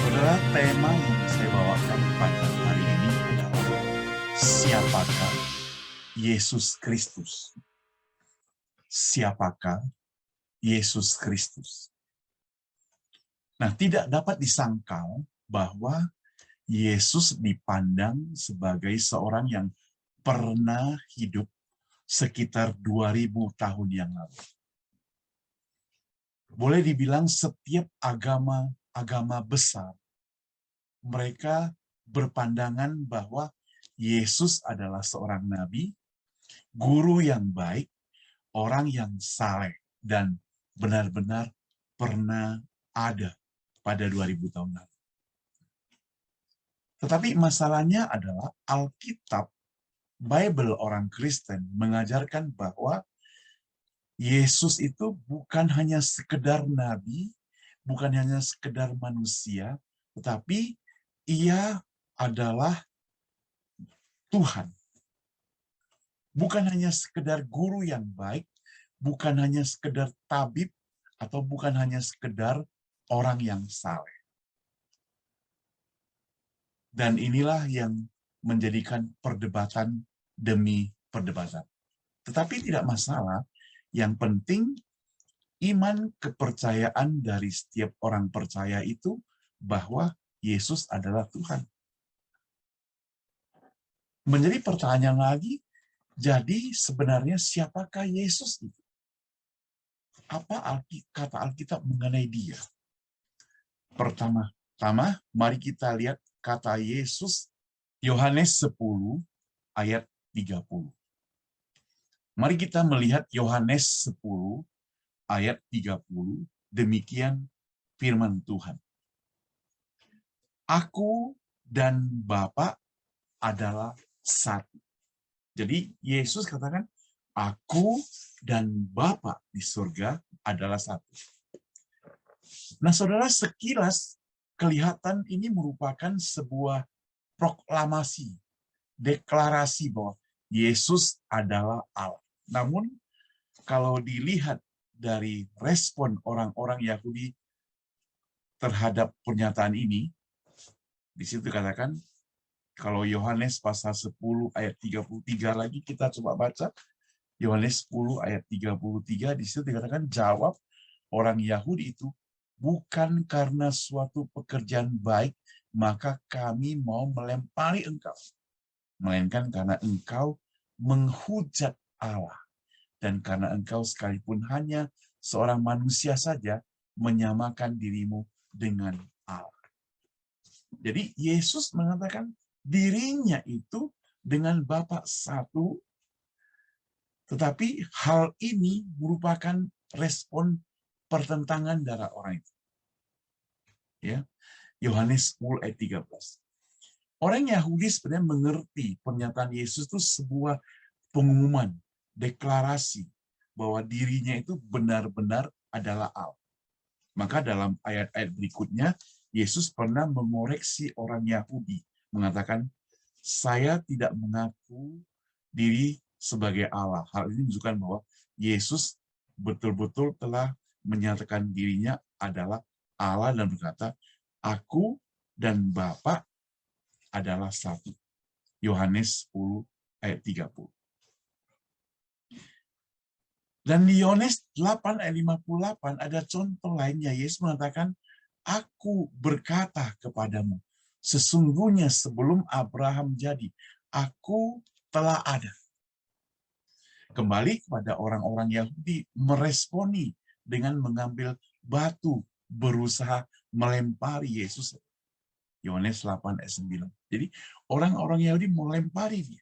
Saudara, tema yang saya bawakan pada hari ini adalah siapakah Yesus Kristus? Siapakah Yesus Kristus? Nah, tidak dapat disangkal bahwa Yesus dipandang sebagai seorang yang pernah hidup sekitar 2000 tahun yang lalu. Boleh dibilang setiap agama besar, mereka berpandangan bahwa Yesus adalah seorang nabi, guru yang baik, orang yang saleh, dan benar-benar pernah ada pada 2000 tahun lalu. Tetapi masalahnya adalah Alkitab, Bible orang Kristen mengajarkan bahwa Yesus itu bukan hanya sekedar nabi, bukan hanya sekedar manusia, tetapi ia adalah Tuhan. Bukan hanya sekedar guru yang baik, bukan hanya sekedar tabib, atau bukan hanya sekedar orang yang saleh. Dan inilah yang menjadikan perdebatan demi perdebatan. Tetapi tidak masalah, yang penting iman kepercayaan dari setiap orang percaya itu bahwa Yesus adalah Tuhan. Menjadi pertanyaan lagi, jadi sebenarnya siapakah Yesus itu? Apa kata Alkitab mengenai dia? Pertama-tama, mari kita lihat kata Yesus, Yohanes 10 ayat 30. Mari kita melihat Yohanes 10 ayat 30, demikian firman Tuhan. Aku dan Bapa adalah satu. Jadi Yesus katakan, aku dan Bapa di surga adalah satu. Nah, saudara, sekilas kelihatan ini merupakan sebuah proklamasi, deklarasi bahwa Yesus adalah Allah. Namun, kalau dilihat dari respon orang-orang Yahudi terhadap pernyataan ini, di situ katakan, kalau Yohanes pasal 10 ayat 33 lagi kita coba baca, Yohanes 10 ayat 33, di situ dikatakan, jawab orang Yahudi itu, bukan karena suatu pekerjaan baik, maka kami mau melempari engkau. Melainkan karena engkau menghujat Allah. Dan karena engkau sekalipun hanya seorang manusia saja, menyamakan dirimu dengan Allah. Jadi Yesus mengatakan dirinya itu dengan Bapa satu, tetapi hal ini merupakan respon pertentangan darah orang itu. Ya, Yohanes 10 ayat 13. Orang Yahudi sebenarnya mengerti pernyataan Yesus itu sebuah pengumuman, deklarasi bahwa dirinya itu benar-benar adalah Allah. Maka dalam ayat-ayat berikutnya, Yesus pernah mengoreksi orang Yahudi, mengatakan, saya tidak mengaku diri sebagai Allah. Hal ini menunjukkan bahwa Yesus betul-betul telah menyatakan dirinya adalah Allah dan berkata, aku dan Bapa adalah satu. Yohanes 10 ayat 30. Dan di Yohanes 8 ayat 58 ada contoh lainnya. Yesus mengatakan, aku berkata kepadamu, sesungguhnya sebelum Abraham jadi, aku telah ada. Kembali kepada orang-orang Yahudi meresponi dengan mengambil batu, berusaha melempari Yesus. Yohanes 8 ayat 9. Jadi orang-orang Yahudi melempari dia.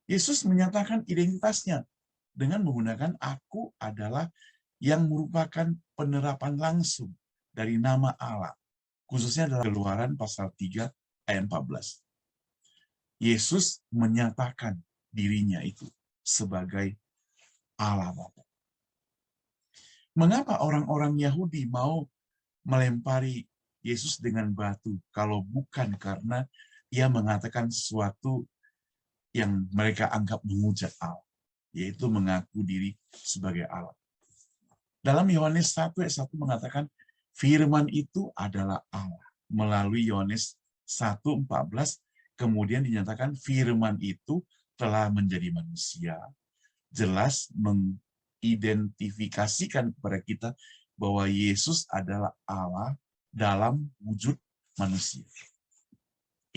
Yesus menyatakan identitasnya dengan menggunakan aku adalah yang merupakan penerapan langsung dari nama Allah. Khususnya dalam Keluaran pasal 3 ayat 14. Yesus menyatakan dirinya itu sebagai Allah Bapa. Mengapa orang-orang Yahudi mau melempari Yesus dengan batu kalau bukan karena ia mengatakan sesuatu yang mereka anggap menghujat Allah? yaitu mengaku diri sebagai Allah. Dalam Yohanes 1 ayat 1 mengatakan, firman itu adalah Allah. Melalui Yohanes 1:14, kemudian dinyatakan firman itu telah menjadi manusia. Jelas mengidentifikasikan kepada kita bahwa Yesus adalah Allah dalam wujud manusia.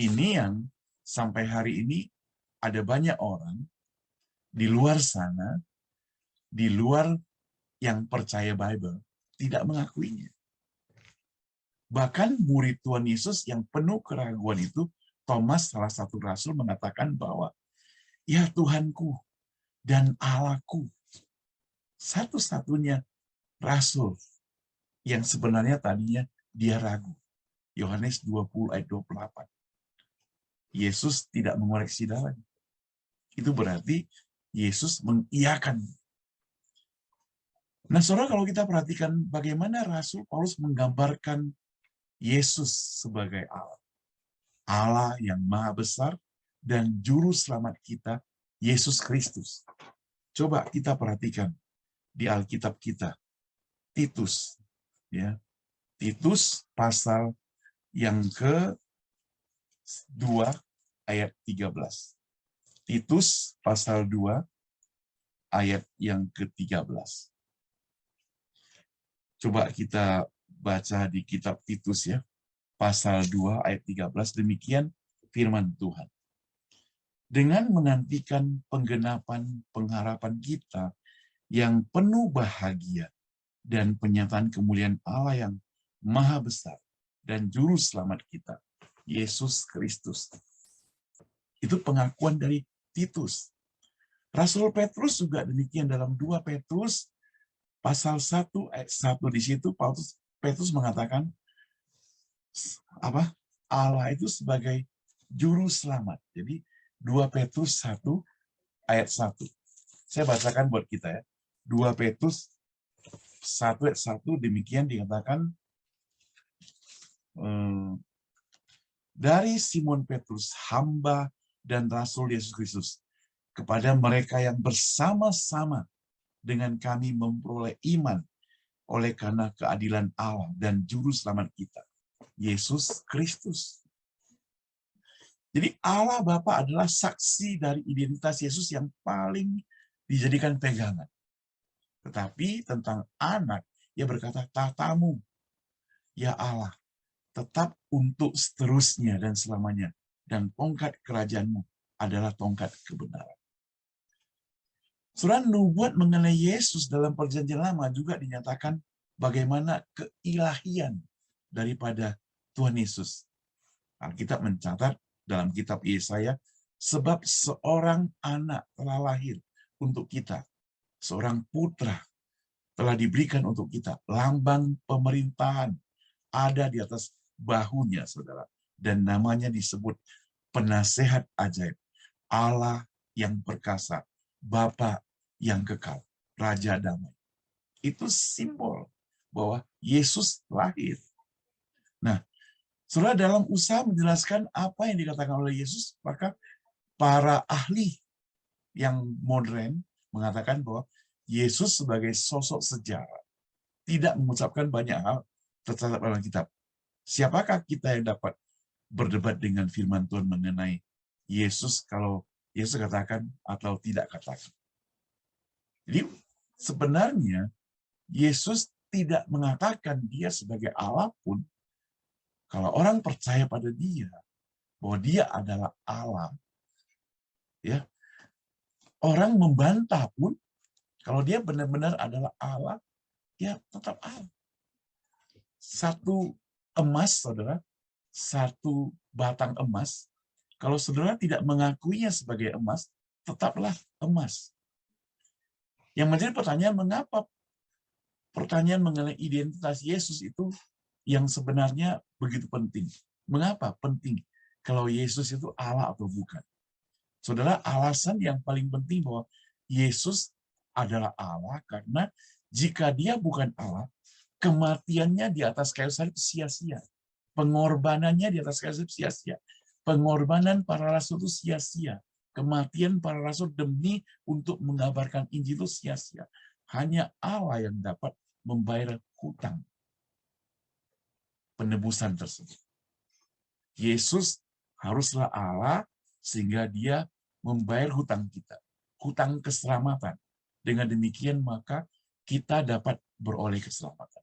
Ini yang sampai hari ini ada banyak orang di luar sana, di luar yang percaya Bible, tidak mengakuinya. Bahkan murid Tuhan Yesus yang penuh keraguan itu, Thomas, salah satu rasul, mengatakan bahwa, ya Tuhanku dan Allahku. Satu-satunya rasul yang sebenarnya tadinya dia ragu. Yohanes 20 ayat 28. Yesus tidak mengoreksi lagi. Itu berarti Yesus mengiyakan. Nah, saudara, kalau kita perhatikan bagaimana Rasul Paulus menggambarkan Yesus sebagai Allah. Allah yang maha besar dan juru selamat kita, Yesus Kristus. Coba kita perhatikan di Alkitab kita. Titus. Ya. Titus pasal yang ke-2 ayat 13. Titus pasal 2 ayat yang ke-13. Coba kita baca di kitab Titus ya, pasal 2 ayat 13, demikian firman Tuhan. Dengan menantikan penggenapan pengharapan kita yang penuh bahagia dan penyataan kemuliaan Allah yang maha besar dan juru selamat kita, Yesus Kristus. Itu pengakuan dari Titus. Rasul Petrus juga demikian dalam 2 Petrus pasal 1 ayat 1, di situ Petrus mengatakan apa? Allah itu sebagai juru selamat. Jadi 2 Petrus 1 ayat 1. Saya bacakan buat kita ya. 2 Petrus 1 ayat 1 demikian dikatakan, dari Simon Petrus, hamba dan rasul Yesus Kristus, kepada mereka yang bersama-sama dengan kami memperoleh iman oleh karena keadilan Allah dan juru selamat kita, Yesus Kristus. Jadi Allah Bapa adalah saksi dari identitas Yesus yang paling dijadikan pegangan. Tetapi tentang anak, ia berkata, tahtamu, ya Allah, tetap untuk seterusnya dan selamanya, dan tongkat kerajaanmu adalah tongkat kebenaran. Surah nubuat mengenai Yesus dalam Perjanjian Lama juga dinyatakan bagaimana keilahian daripada Tuhan Yesus. Alkitab mencatat dalam kitab Yesaya, sebab seorang anak telah lahir untuk kita, seorang putra telah diberikan untuk kita, lambang pemerintahan ada di atas bahunya, saudara, dan namanya disebut Penasehat Ajaib, Allah yang perkasa, Bapa yang kekal, Raja Damai. Itu simbol bahwa Yesus lahir. Nah, saudara, dalam usaha menjelaskan apa yang dikatakan oleh Yesus, maka para ahli yang modern mengatakan bahwa Yesus sebagai sosok sejarah tidak mengucapkan banyak hal tercatat dalam kitab. Siapakah kita yang dapat berdebat dengan firman Tuhan mengenai Yesus kalau Yesus katakan atau tidak katakan? Jadi sebenarnya Yesus tidak mengatakan dia sebagai Allah pun, kalau orang percaya pada dia, bahwa dia adalah Allah, ya, orang membantah pun, kalau dia benar-benar adalah Allah, ya tetap Allah. Satu emas, saudara, satu batang emas, kalau saudara tidak mengakuinya sebagai emas, tetaplah emas. Yang menjadi pertanyaan, mengapa pertanyaan mengenai identitas Yesus itu yang sebenarnya begitu penting? Mengapa penting kalau Yesus itu Allah atau bukan? Saudara, alasan yang paling penting bahwa Yesus adalah Allah karena jika dia bukan Allah, kematiannya di atas kayu salib sia-sia. Pengorbanannya di atas kayu salib sia-sia. Pengorbanan para rasul itu sia-sia. kematian para rasul demi untuk mengabarkan Injil itu sia-sia. Hanya Allah yang dapat membayar hutang penebusan tersebut. Yesus haruslah Allah sehingga dia membayar hutang kita, hutang keselamatan. Dengan demikian maka kita dapat beroleh keselamatan.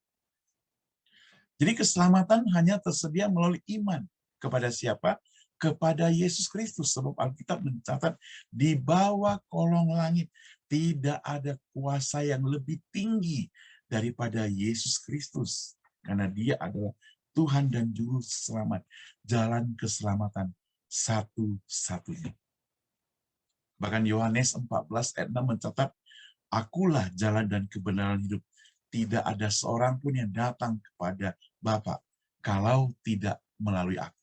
Jadi keselamatan hanya tersedia melalui iman. Kepada siapa? Kepada Yesus Kristus. Sebab Alkitab mencatat di bawah kolong langit tidak ada kuasa yang lebih tinggi daripada Yesus Kristus. Karena dia adalah Tuhan dan Juru Selamat. Jalan keselamatan satu-satunya. Bahkan Yohanes 14 ayat 6 mencatat, Akulah jalan dan kebenaran hidup. Tidak ada seorang pun yang datang kepada Bapa kalau tidak melalui aku.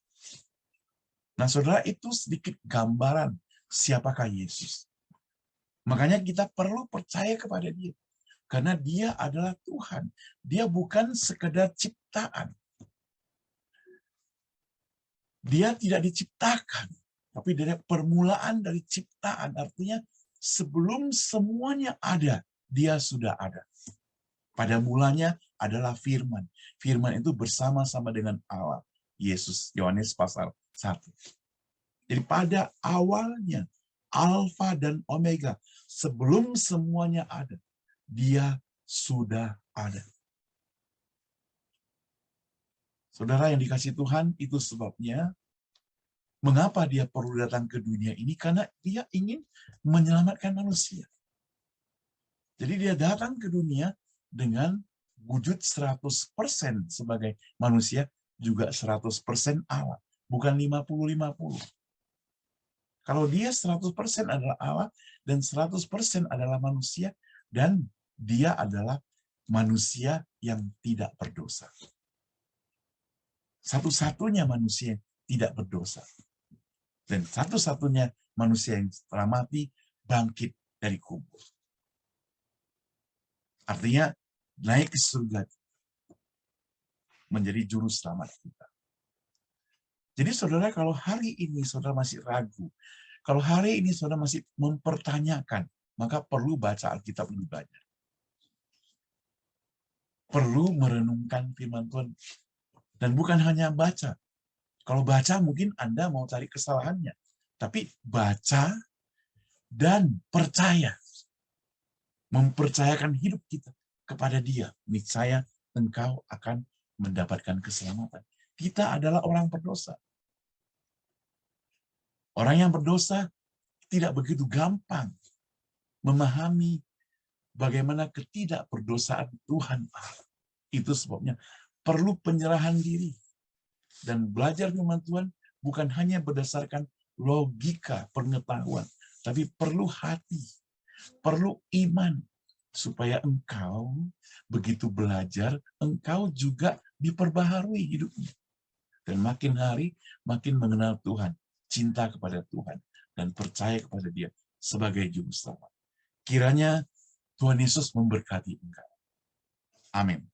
Nah, saudara, itu sedikit gambaran siapakah Yesus. Makanya kita perlu percaya kepada dia. Karena dia adalah Tuhan. Dia bukan sekedar ciptaan. Dia tidak diciptakan. Tapi dari permulaan dari ciptaan. Artinya sebelum semuanya ada, dia sudah ada. Pada mulanya adalah firman. Firman itu bersama-sama dengan Allah. Yesus, Yohanes pasal 1. Jadi pada awalnya, Alfa dan Omega, sebelum semuanya ada, dia sudah ada. Saudara yang dikasihi Tuhan, itu sebabnya mengapa dia perlu datang ke dunia ini, karena dia ingin menyelamatkan manusia. Jadi dia datang ke dunia dengan wujud 100% sebagai manusia, juga 100% Allah. Bukan 50-50. Kalau dia 100% adalah Allah, dan 100% adalah manusia, dan dia adalah manusia yang tidak berdosa. Satu-satunya manusia yang tidak berdosa. Dan satu-satunya manusia yang setelah mati, bangkit dari kubur. Artinya, naik ke surga, menjadi juru selamat kita. Jadi saudara, kalau hari ini saudara masih ragu, kalau hari ini saudara masih mempertanyakan, maka perlu baca Alkitab lebih banyak. Perlu merenungkan firman Tuhan. Dan bukan hanya baca. Kalau baca mungkin Anda mau cari kesalahannya. Tapi baca dan percaya. Mempercayakan hidup kita kepada dia. Niscaya engkau akan mendapatkan keselamatan. Kita adalah orang berdosa. Orang yang berdosa tidak begitu gampang memahami bagaimana ketidakberdosaan Tuhan Allah. Itu sebabnya perlu penyerahan diri. Dan belajar firman Tuhan bukan hanya berdasarkan logika, pengetahuan, tapi perlu hati, perlu iman, supaya engkau begitu belajar, engkau juga diperbaharui hidupnya. Dan makin hari, makin mengenal Tuhan, cinta kepada Tuhan, dan percaya kepada dia sebagai juru selamat. Kiranya Tuhan Yesus memberkati engkau. Amin.